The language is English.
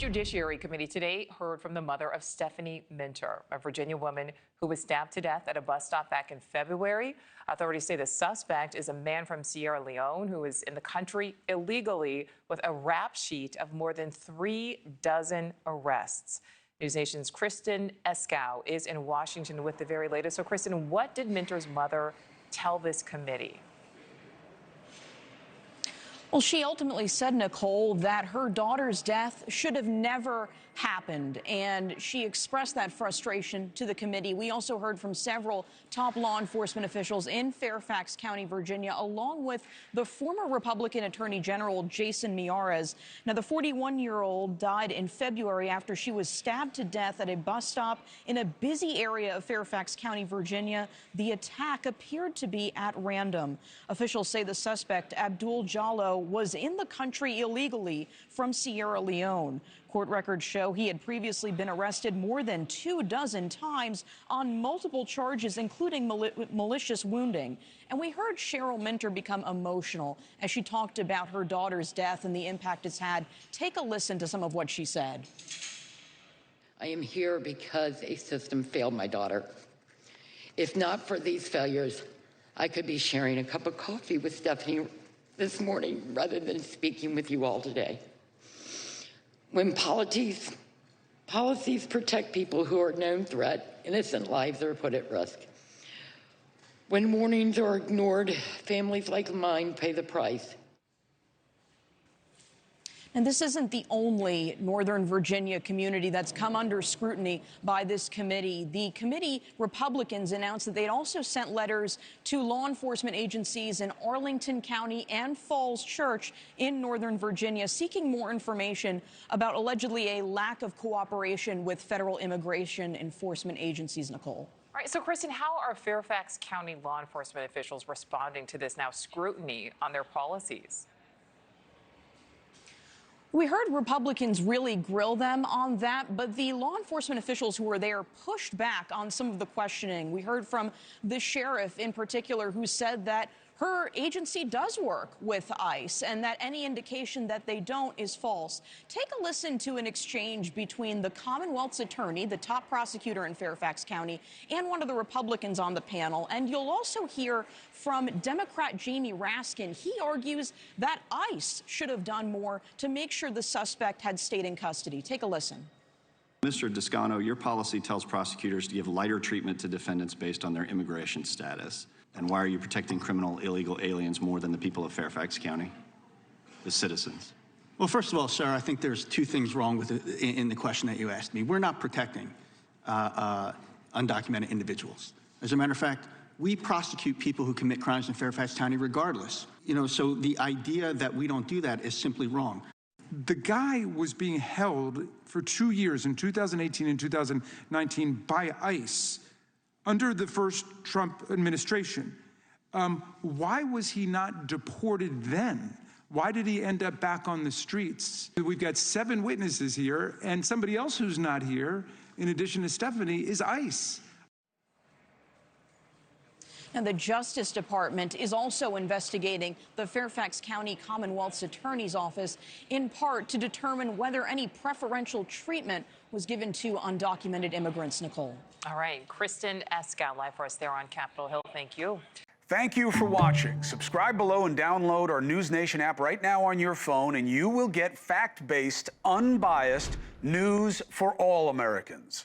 Judiciary Committee today heard from the mother of Cheryl Minter, a Virginia woman who was stabbed to death at a bus stop back in February. Authorities say the suspect is a man from Sierra Leone who is in the country illegally with a rap sheet of more than 36 arrests. NewsNation's Kristen Eskow is in Washington with the very latest. So, Kristen, what did Minter's mother tell this committee? Well, she ultimately said, Nichole, that her daughter's death should have never happened, and she expressed that frustration to the committee. We also heard from several top law enforcement officials in Fairfax County, Virginia, along with the former Republican Attorney General Jason Miyares. Now, the 41-year-old died in February after she was stabbed to death at a bus stop in a busy area of Fairfax County, Virginia. The attack appeared to be at random. Officials say the suspect, Abdul Jallo, was in the country illegally from Sierra Leone. Court records show he had previously been arrested more than 24 times on multiple charges, including malicious wounding. And we heard Cheryl Minter become emotional as she talked about her daughter's death and the impact it's had. Take a listen to some of what she said. I am here because a system failed my daughter. If not for these failures, I could be sharing a cup of coffee with Stephanie this morning rather than speaking with you all today. When policies protect people who are a known threat, innocent lives are put at risk. When warnings are ignored, families like mine pay the price. And this isn't the only Northern Virginia community that's come under scrutiny by this committee. The committee Republicans announced that they'd also sent letters to law enforcement agencies in Arlington County and Falls Church in Northern Virginia, seeking more information about allegedly a lack of cooperation with federal immigration enforcement agencies, Nichole. All right, so Kristen, how are Fairfax County law enforcement officials responding to this now scrutiny on their policies? We heard Republicans really grill them on that, but the law enforcement officials who were there pushed back on some of the questioning. We heard from the sheriff in particular, who said that her agency does work with ICE and that any indication that they don't is false. Take a listen to an exchange between the Commonwealth's attorney, the top prosecutor in Fairfax County, and one of the Republicans on the panel. And you'll also hear from Democrat Jamie Raskin. He argues that ICE should have done more to make sure the suspect had stayed in custody. Take a listen. Mr. Descano, your policy tells prosecutors to give lighter treatment to defendants based on their immigration status. And why are you protecting criminal illegal aliens more than the people of Fairfax County, the citizens? Well, first of all, sir, I think there's two things wrong with in the question that you asked me. We're not protecting undocumented individuals. As a matter of fact, we prosecute people who commit crimes in Fairfax County regardless. You know, so the idea that we don't do that is simply wrong. The guy was being held for 2 years in 2018 and 2019 by ICE under the first Trump administration. Why was he not deported then? Why did he end up back on the streets? We've got 7 witnesses here, and somebody else who's not here, in addition to Stephanie, is ICE. And the Justice Department is also investigating the Fairfax County Commonwealth's Attorney's Office, in part to determine whether any preferential treatment was given to undocumented immigrants, Nichole. All right, Kristen Eskow, live for us there on Capitol Hill. Thank you. Thank you for watching. Subscribe below and download our NewsNation app right now on your phone, and you will get fact-based, unbiased news for all Americans.